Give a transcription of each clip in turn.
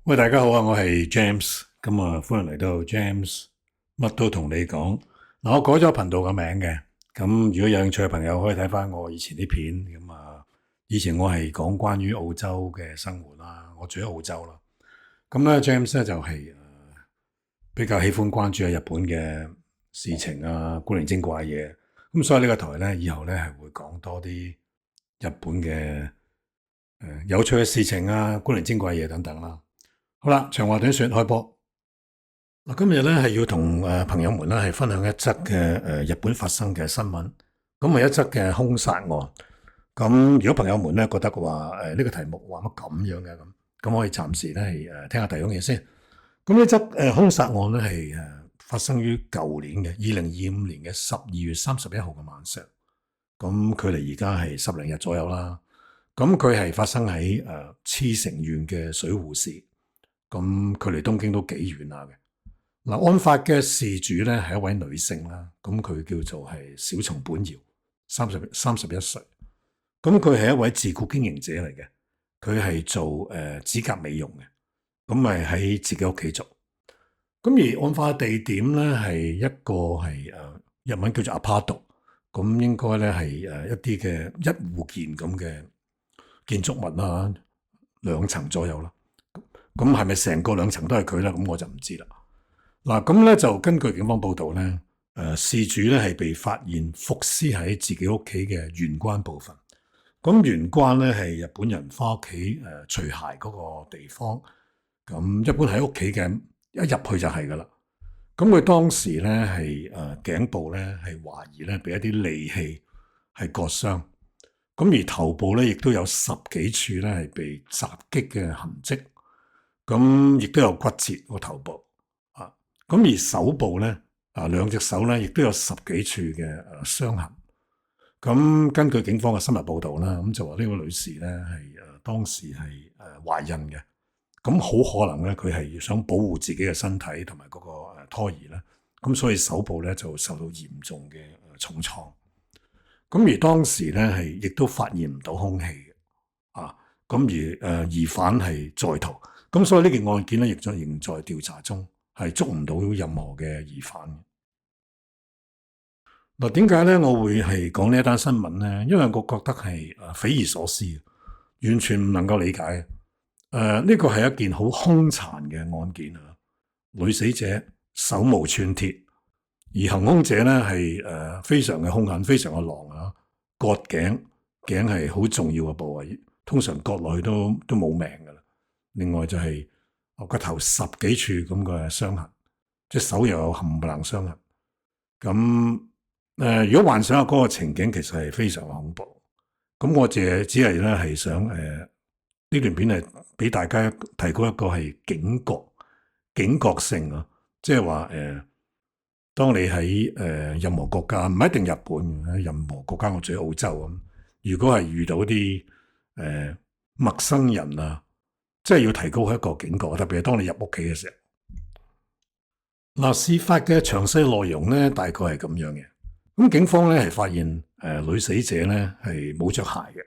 喂，大家好啊！我係 James，咁啊，歡迎嚟到 James，乜都同你講。嗱，我改咗頻道嘅名嘅，咁如果有興趣嘅朋友可以睇翻我以前啲片。咁啊，以前我係講關於澳洲嘅生活啦，我住喺澳洲啦。咁咧，James 咧就係比較喜歡關注喺日本嘅事情啊，古靈精怪嘢。咁所以呢個台咧，以後咧係會講多啲日本嘅有趣嘅事情啊，古靈精怪嘢等等啦。好啦，長話短說，開波。嗱，今日咧係要同朋友們咧係分享一則嘅日本發生嘅新聞，咁係一則嘅兇殺案。咁如果朋友們咧覺得嘅話，呢個題目話乜咁樣嘅咁可以暫時咧係聽下第二樣嘢先。咁呢則兇殺案咧係發生於舊年嘅2025年嘅12月31號嘅晚上。咁距離而家係10零日左右啦。咁佢係發生喺茨城縣嘅水戶市。咁距離東京都幾遠下嘅。嗱，案發嘅事主咧係一位女性啦，咁佢叫做係小松本遙，31歲。咁佢係一位自僱經營者嚟嘅，佢係做指甲美容嘅，咁咪喺自己屋企做。咁而案發地點咧係一個係日文叫做 apart， 咁應該咧係一啲嘅一戶建咁嘅建築物啦，2層左右啦。咁係咪成個2層都係佢咧？咁我就唔知啦。嗱，咁咧就根據警方報道咧，事主咧係被發現伏屍喺自己屋企嘅玄關部分。咁玄關咧係日本人翻屋企除鞋嗰個地方。咁一般喺屋企嘅一入去就係噶啦。咁佢當時咧係頸部咧係懷疑咧俾一啲利器係割傷。咁而頭部咧亦都有10幾處咧係被襲擊嘅痕跡。咁亦都有骨折個頭部。咁而手部咧，兩隻手咧，亦都有10幾處嘅傷痕。咁根據警方嘅新聞報導啦，咁就話呢個女士咧係當時係懷孕嘅。咁好可能咧，佢係想保護自己嘅身體同埋嗰個胎兒啦。咁所以手部咧就受到嚴重嘅重創。咁而當時咧係亦都發現唔到兇器嘅。咁而疑犯係在逃。咁所以呢件案件咧亦仍在調查中。係捉唔到任何嘅疑犯。嗱，點解咧？我會係講呢一單新聞咧？因為我覺得係匪夷所思，完全唔能夠理解。呢個係一件好兇殘嘅案件啊！女死者手無寸鐵，而行兇者咧係非常嘅兇狠，非常嘅狼啊！割頸，頸係好重要嘅部位，通常割落去都冇命噶啦。另外就係、個頭10幾處咁嘅傷痕，隻手又有冚唪唥傷痕。咁如果幻想下嗰個情景，其實係非常恐怖。咁我只係咧係想呢段片係俾大家提供一個係警覺性啊，即係話當你喺任何國家，唔一定日本，任何國家，我住喺澳洲咁，如果係遇到啲陌生人啊，即係要提高一個警覺，特別係當你入屋企嘅時候。嗱，事發嘅詳細內容咧，大概係咁樣嘅。咁警方咧係發現女死者咧係冇着鞋嘅，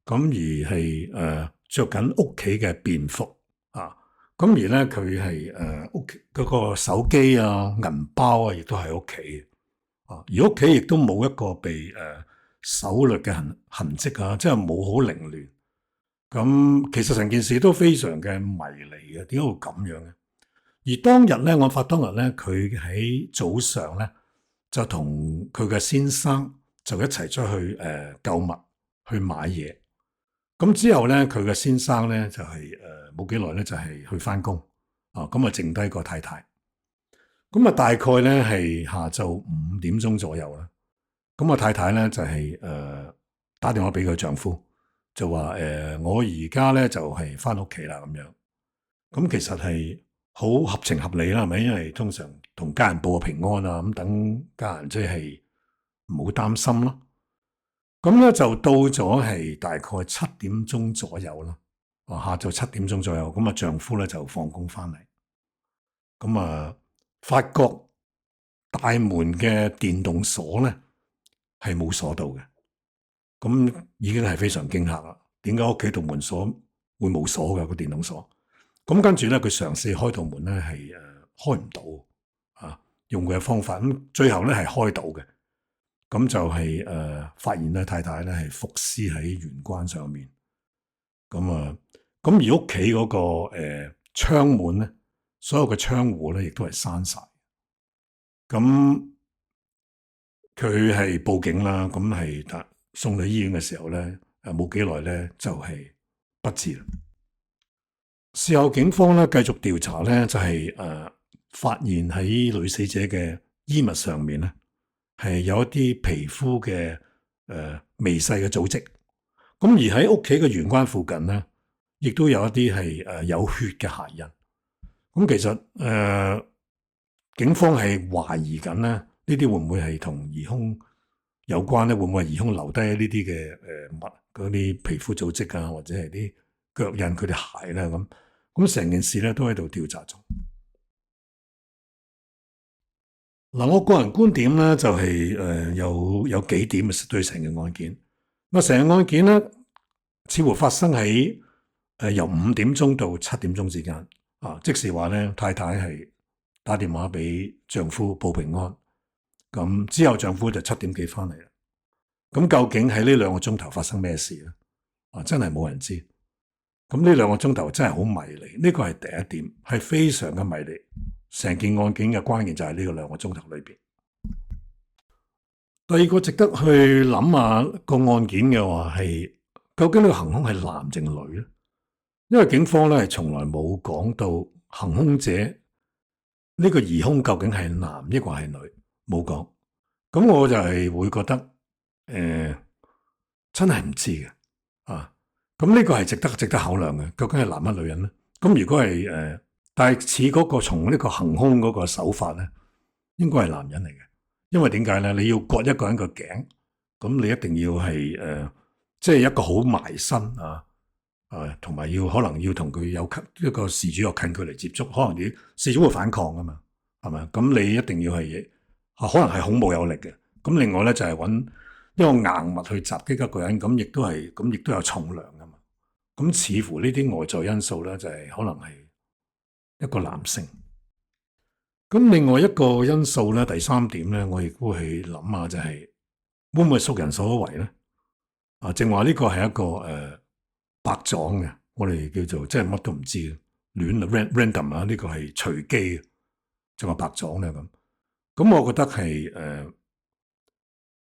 咁而係着緊屋企嘅便服啊。咁而咧佢係屋企嗰個手機啊、銀包啊，亦都喺屋企啊。而屋企亦都冇一個被搜掠嘅痕跡啊，即係冇好凌亂。咁其實成件事都非常嘅迷離嘅，點解會咁樣嘅？而當日咧，案發當日咧，佢喺早上咧就同佢嘅先生就一齊出去購物去買嘢。咁之後咧，佢嘅先生咧就係冇幾耐咧就係去返工啊，咁啊剩低個太太。咁啊大概咧係下晝5點鐘左右啦。咁啊太太咧就係打電話俾佢丈夫。就話我而家咧就係翻屋企啦咁樣。咁其實係好合情合理啦，係咪？因為通常同家人報個平安啊，咁等家人即係唔好擔心咯。咁咧就到咗係大概7點鐘左右啦。下晝7點鐘左右，咁啊丈夫咧就放工翻嚟。咁啊發覺大門嘅電動鎖咧係冇鎖到嘅。咁已經係非常驚嚇啦！點解屋企度門鎖會冇鎖嘅個電動鎖？咁跟住咧，佢嘗試開道門咧，係開唔到啊，用佢嘅方法，咁最後咧係開到嘅。咁就係發現咧太太咧係伏屍喺玄關上面。咁而屋企嗰個窗門咧，所有嘅窗戶咧亦都係閂晒。咁佢係報警啦，咁係送到醫院嘅時候咧，冇幾耐咧就係不治啦。事後警方咧繼續調查咧，就係發現喺女死者嘅衣物上面咧係有一啲皮膚嘅微細嘅組織。咁而喺屋企嘅玄關附近咧，亦都有一啲係有血嘅鞋印。咁其實警方係懷疑緊咧，呢啲會唔會係同疑兇有關咧？會唔會係疑兇留低呢啲嘅物嗰啲皮膚組織啊，或者係啲腳印佢哋鞋咧咁成件事咧都喺度調查中。嗱，我個人觀點咧就係有幾點對成個案件。成個案件咧似乎發生喺由5點鐘到7點鐘之間啊，即是話咧太太係打電話俾丈夫報平安，咁之後丈夫就7點幾翻嚟啦。咁究竟喺呢2個鐘頭發生咩事咧？啊，真係冇人知。咁呢2個鐘頭真係好迷離，呢個係第一點，係非常嘅迷離。成件案件嘅關鍵就係呢個2個鐘頭裏邊。第二個值得去諗下個案件嘅話係，究竟呢個行兇係男定女咧？因為警方咧係從來冇講到行兇者呢個疑兇究竟係男抑或係女，冇講。咁我就係會覺得真係唔知嘅啊。咁呢個係值得考量嘅，究竟係男乜女人咧？咁如果係但係似嗰個從呢個行兇嗰個手法咧，應該係男人嚟嘅，因為點解咧？你要割一個人個頸，咁你一定要係即係一個好埋身啊，同埋可能要同佢有一個事主有近距離接觸，可能啲事主會反抗啊嘛，係咪？咁你一定要係可能係孔武有力嘅。咁另外咧就係揾一個硬物去襲擊一個人，咁亦都有重量噶嘛。咁似乎呢啲外在因素咧，就係可能係一個男性。咁另外一個因素咧，第3點咧，我亦都去諗下就係會唔會熟人所為咧？啊，正話呢個係一個白撞嘅，我哋叫做即係乜都唔知嘅亂 random 啊，呢個係隨機嘅，就話白撞咧咁。咁我覺得係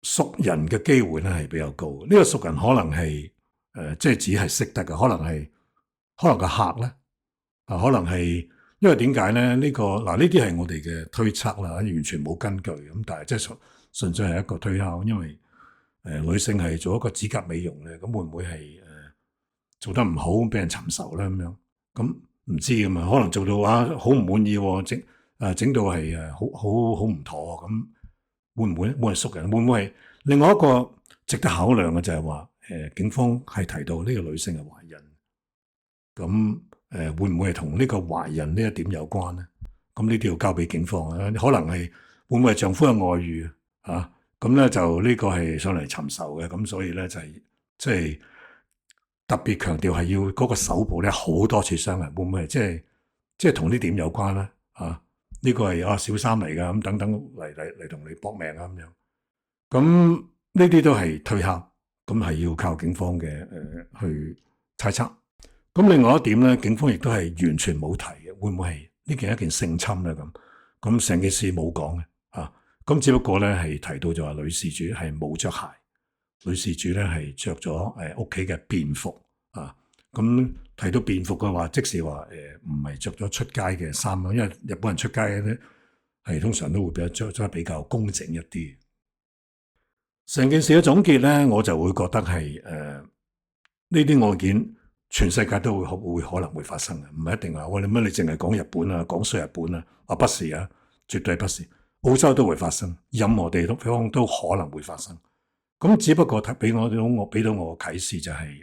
熟人嘅機會咧係比較高。呢個熟人可能係即係只係識得嘅，可能個客咧啊，可能係因為點解咧？呢個嗱呢啲係我哋嘅推測啦，完全冇根據咁，但係即係純粹係一個推敲，因為女性係做一個指甲美容嘅，咁會唔會係做得唔好俾人尋仇咧咁樣？咁唔知噶嘛，可能做到好唔滿意，整到係好唔妥咁，會唔會係熟人？會唔會係另外一個值得考量嘅就係話警方係提到呢個女性係懷孕，咁會唔會係同呢個懷孕呢一點有關咧？咁呢啲要交俾警方啊，可能係會唔會係丈夫嘅外遇啊？咁咧就呢個係上嚟尋仇嘅，咁所以咧就係即係特別強調係要嗰個手部咧好多處傷痕，會唔會係即係同呢點有關咧？啊，呢個係小三嚟噶，咁等等嚟同你搏命啊咁樣。咁呢啲都係推敲，咁係要靠警方嘅去猜測。咁另外一點咧，警方亦都係完全冇提嘅，會唔會係呢件一件性侵咧咁成件事冇講嘅啊。咁只不過咧係提到就話女事主係冇着鞋，女事主咧係着咗屋企嘅便服啊。咁提到便服嘅話，即是話唔係着咗出街嘅衫咯，因為日本人出街咧係通常都會着得比較工整一啲。成件事嘅總結咧，我就會覺得係呢啲案件全世界都會可能會發生嘅，唔係一定話你淨係講日本啊，講衰日本啊，不是啊，絕對不是。澳洲都會發生，任何地方都可能會發生。咁只不過俾到我啟示就係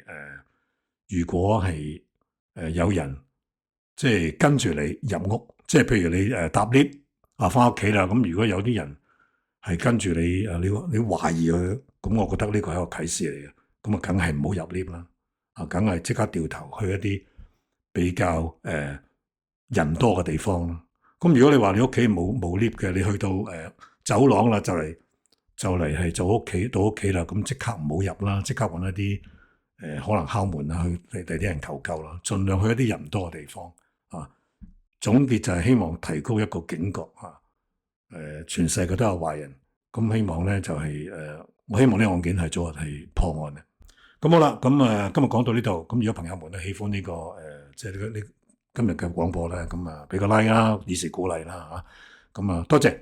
如果係有人即係跟住你入屋，即係譬如你搭 lift 翻屋企啦，咁如果有啲人係跟住你你懷疑佢，咁我覺得呢個係一個啟示嚟嘅，咁梗係唔好入 lift 啦，梗係即刻掉頭去一啲比較人多嘅地方咯。咁如果你話你屋企冇 lift 嘅，你去到走廊啦，就嚟係到屋企啦，咁即刻唔好入啦，即刻揾一啲可能敲門啊，去第啲人求救啦，盡量去一啲人多嘅地方啊。總結就係希望提高一個警覺啊。全世界都有壞人，咁希望咧就係我希望呢個案件係早日係破案嘅。咁好啦，咁今日講到呢度，咁如果朋友們都喜歡呢個即係呢今日嘅廣播咧，咁俾個 like 啦，以示鼓勵啦嚇。咁多謝。